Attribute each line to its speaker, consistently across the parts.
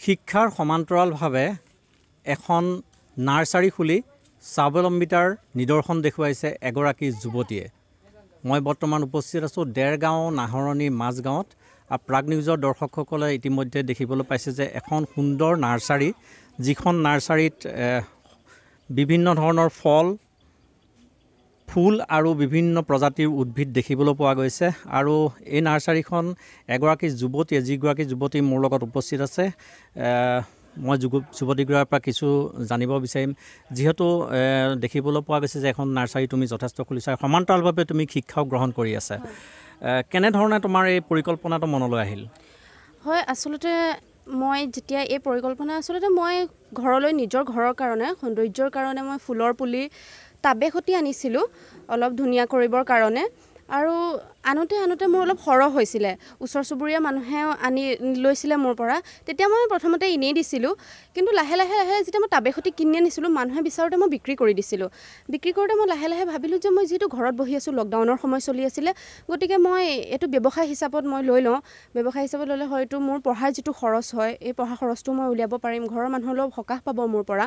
Speaker 1: শিক্ষাৰ সমান্তৰালভাৱে এখন নাৰ্চাৰী খুলি স্বাৱলম্বিতাৰ নিদৰ্শন দেখুৱাইছে এগৰাকী যুৱতীয়ে। মই বৰ্তমান উপস্থিত আছোঁ দেৰগাঁও নাহৰণি মাজগাঁৱত। প্ৰাগ নিউজৰ দৰ্শকসকলে ইতিমধ্যে দেখিবলৈ পাইছে যে এখন সুন্দৰ নাৰ্চাৰী, যিখন নাৰ্চাৰীত বিভিন্ন ধৰণৰ ফল, ফুল আৰু বিভিন্ন প্ৰজাতিৰ উদ্ভিদ দেখিবলৈ পোৱা গৈছে। আৰু এই নাৰ্চাৰীখন এগৰাকী যুৱতীয়ে, যিগৰাকী যুৱতী মোৰ লগত উপস্থিত আছে, মই যুৱতীগৰাকীৰ পৰা কিছু জানিব বিচাৰিম। যিহেতু দেখিবলৈ পোৱা গৈছে যে এখন নাৰ্চাৰী তুমি যথেষ্ট খুলিছা, সমান্তৰালভাৱে তুমি শিক্ষাও গ্ৰহণ কৰি আছা। কেনেধৰণে তোমাৰ এই পৰিকল্পনাটো মনলৈ আহিল?
Speaker 2: হয়, আচলতে মই যেতিয়া এই পৰিকল্পনা মই ঘৰলৈ নিজৰ ঘৰৰ কাৰণে সৌন্দৰ্যৰ কাৰণে মই ফুলৰ পুলি টাবে সতি আনিছিলোঁ অলপ ধুনীয়া কৰিবৰ কাৰণে। আৰু আনোতে মোৰ অলপ সৰহ হৈছিলে, ওচৰ চুবুৰীয়া মানুহেও আনি লৈছিলে মোৰ পৰা। তেতিয়া মই প্ৰথমতে এনেই দিছিলোঁ, কিন্তু লাহে লাহে যেতিয়া মই টাবে সতি কিনি আনিছিলোঁ, মানুহে বিচাৰোঁতে মই বিক্ৰী কৰি দিছিলোঁ। বিক্ৰী কৰোঁতে মই লাহে লাহে ভাবিলোঁ যে মই যিহেতু ঘৰত বহি আছোঁ, লকডাউনৰ সময় চলি আছিলে, গতিকে মই এইটো ব্যৱসায় হিচাপত মই লৈ লওঁ। ব্যৱসায় হিচাপত ল'লে হয়তো মোৰ পঢ়াৰ যিটো খৰচ হয়, এই পঢ়া খৰচটো মই উলিয়াব পাৰিম, ঘৰৰ মানুহলৈও সকাহ পাব মোৰ পৰা।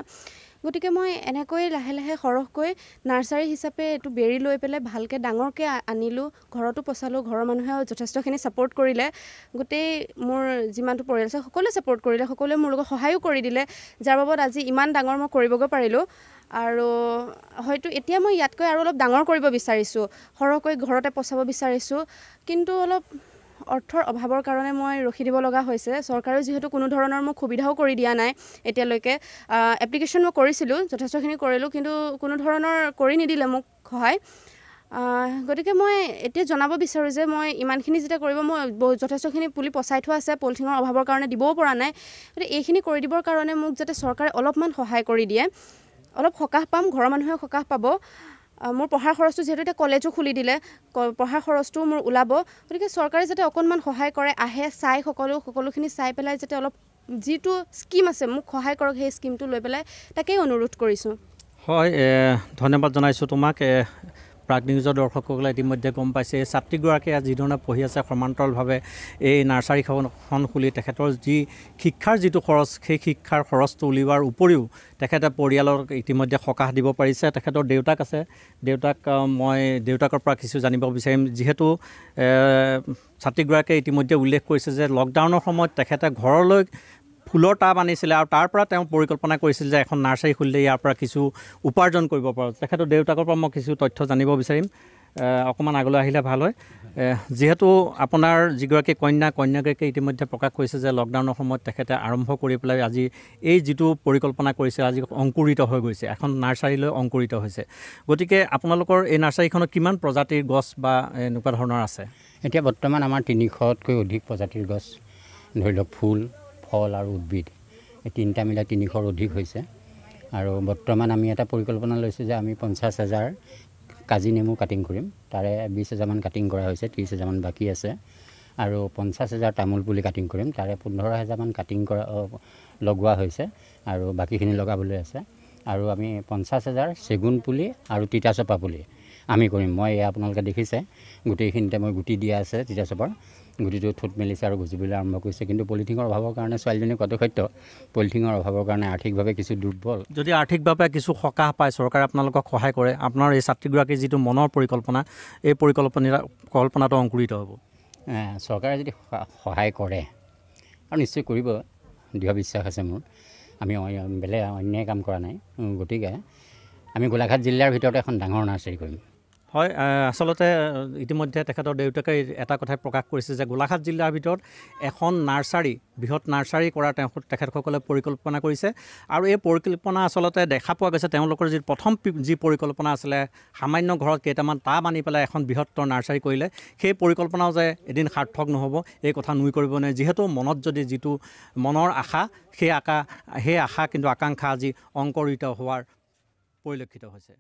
Speaker 2: গতিকে মই এনেকৈ লাহে লাহে সৰহকৈ নাৰ্চাৰী হিচাপে এইটো বেৰি লৈ পেলাই ভালকৈ ডাঙৰকৈ আনিলোঁ, ঘৰতো পচালোঁ। ঘৰৰ মানুহেও যথেষ্টখিনি ছাপোৰ্ট কৰিলে, গোটেই মোৰ যিমানটো পৰিয়াল আছে সকলোৱে ছাপোৰ্ট কৰিলে, সকলোৱে মোৰ লগত সহায়ো কৰি দিলে, যাৰ বাবদ আজি ইমান ডাঙৰ মই কৰিবগৈ পাৰিলোঁ। আৰু হয়তো এতিয়া মই ইয়াতকৈ আৰু অলপ ডাঙৰ কৰিব বিচাৰিছোঁ, সৰহকৈ ঘৰতে পচাব বিচাৰিছোঁ, কিন্তু অলপ অৰ্থৰ অভাৱৰ কাৰণে মই ৰখি দিব লগা হৈছে। চৰকাৰেও যিহেতু কোনো ধৰণৰ মোক সুবিধাও কৰি দিয়া নাই এতিয়ালৈকে। এপ্লিকেশ্যন মই কৰিছিলোঁ, যথেষ্টখিনি কৰিলোঁ, কিন্তু কোনো ধৰণৰ কৰি নিদিলে মোক সহায়। গতিকে মই এতিয়া জনাব বিচাৰোঁ যে মই ইমানখিনি যেতিয়া কৰিব, মই যথেষ্টখিনি পুলি পচাই থোৱা আছে, পলিথিনৰ অভাৱৰ কাৰণে দিবও পৰা নাই। গতিকে এইখিনি কৰি দিবৰ কাৰণে মোক যাতে চৰকাৰে অলপমান সহায় কৰি দিয়ে, অলপ সকাহ পাম, ঘৰৰ মানুহেও সকাহ পাব। মোৰ পঢ়াৰ খৰচটো যিহেতু এতিয়া কলেজো খুলি দিলে, পঢ়াৰ খৰচটোও মোৰ ওলাব। গতিকে চৰকাৰে যাতে অকণমান সহায় কৰে, আহে চাই সকলোখিনি চাই পেলাই যাতে অলপ যিটো স্কীম আছে মোক সহায় কৰক, সেই স্কীমটো লৈ পেলাই তাকেই অনুৰোধ কৰিছোঁ।
Speaker 1: হয়, ধন্যবাদ জনাইছোঁ তোমাক। প্ৰাগ নিউজৰ দৰ্শকসকলে ইতিমধ্যে গম পাইছে এই ছাত্ৰীগৰাকীয়ে যিধৰণে পঢ়ি আছে, সমান্তৰালভাৱে এই নাৰ্চাৰীখন খুলি তেখেতৰ যি শিক্ষাৰ যিটো খৰচ, সেই শিক্ষাৰ খৰচটো উলিওৱাৰ উপৰিও তেখেতে পৰিয়ালক ইতিমধ্যে সকাহ দিব পাৰিছে। তেখেতৰ দেউতাক আছে, মই দেউতাকৰ পৰা কিছু জানিব বিচাৰিম। যিহেতু ছাত্ৰীগৰাকীয়ে ইতিমধ্যে উল্লেখ কৰিছে যে লকডাউনৰ সময়ত তেখেতে ঘৰলৈ ফুলৰ টাব আনিছিলে আৰু তাৰ পৰা তেওঁ পৰিকল্পনা কৰিছিল যে এখন নাৰ্চাৰী খুলিলে ইয়াৰ পৰা কিছু উপাৰ্জন কৰিব পাৰোঁ। তেখেতৰ দেউতাকৰ পৰা মই কিছু তথ্য জানিব বিচাৰিম। অকণমান আগলৈ আহিলে ভাল হয়। যিহেতু আপোনাৰ যিগৰাকী কন্যাগৰাকীয়ে ইতিমধ্যে প্ৰকাশ কৰিছে যে লকডাউনৰ সময়ত তেখেতে আৰম্ভ কৰি পেলাই আজি এই যিটো পৰিকল্পনা কৰিছে, আজি অংকুৰিত হৈ গৈছে, এখন নাৰ্চাৰীলৈ অংকুৰিত হৈছে। গতিকে আপোনালোকৰ এই নাৰ্চাৰীখনত কিমান প্ৰজাতিৰ গছ বা এনেকুৱা ধৰণৰ আছে?
Speaker 3: এতিয়া বৰ্তমান আমাৰ 300তকৈ অধিক প্ৰজাতিৰ গছ, ধৰি লওক ফুল, ফল আৰু উদ্ভিদ, এই তিনিটা মিলাই 300ৰ অধিক হৈছে। আৰু বৰ্তমান আমি এটা পৰিকল্পনা লৈছোঁ যে আমি 50,000 কাজি নেমু কাটিং কৰিম। তাৰে 20,000মান কাটিং কৰা হৈছে, 30,000মান বাকী আছে। আৰু 50,000 তামোল পুলি কাটিং কৰিম, তাৰে 15,000মান কাটিং লগোৱা হৈছে আৰু বাকীখিনি লগাবলৈ আছে। আৰু আমি 50,000 চেগুন পুলি আৰু তিতাচপা পুলি আমি কৰিম। মই আপোনালোকে দেখিছে গোটেইখিনিতে মই গুটি দিয়া আছে, তিতাচপাৰ গুটিটো ঠোঁট মেলিছে আৰু গজিবলৈ আৰম্ভ কৰিছে। কিন্তু পলিথিনৰ অভাৱৰ কাৰণে ছোৱালীজনী কদসত্য, পলিথিনৰ অভাৱৰ কাৰণে আৰ্থিকভাৱে কিছু দুৰ্বল।
Speaker 1: যদি আৰ্থিকভাৱে কিছু সকাহ পায়, চৰকাৰে আপোনালোকক সহায় কৰে, আপোনাৰ এই ছাত্ৰীগৰাকীৰ যিটো মনৰ পৰিকল্পনা, এই পৰিকল্পনাটো অংকুৰিত হ'ব।
Speaker 3: চৰকাৰে যদি সহায় কৰে, আৰু নিশ্চয় কৰিব, দৃঢ় বিশ্বাস আছে মোৰ। আমি বেলেগ অন্যায় কাম কৰা নাই। গতিকে আমি গোলাঘাট জিলাৰ ভিতৰতে এখন ডাঙৰ নাৰ্চাৰী কৰিম।
Speaker 1: হয়, আচলতে ইতিমধ্যে তেখেতৰ দেউতাকে এটা কথাই প্ৰকাশ কৰিছে যে গোলাঘাট জিলাৰ ভিতৰত এখন নাৰ্চাৰী, বৃহৎ নাৰ্চাৰী কৰাৰ তেখেতসকলে পৰিকল্পনা কৰিছে। আৰু এই পৰিকল্পনা আচলতে দেখা পোৱা গৈছে তেওঁলোকৰ প্ৰথম যি পৰিকল্পনা আছিলে, সামান্য ঘৰত কেইটামান টাব আনি পেলাই এখন বৃহত্তৰ নাৰ্চাৰী কৰিলে, সেই পৰিকল্পনাও যে এদিন সাৰ্থক নহ'ব, এই কথা নুই কৰিব নোৱাৰে। যিহেতু মনত যদি যিটো মনৰ আশা, সেই আশা কিন্তু আকাংক্ষা আজি অংকুৰিত হোৱাৰ পৰিলক্ষিত হৈছে।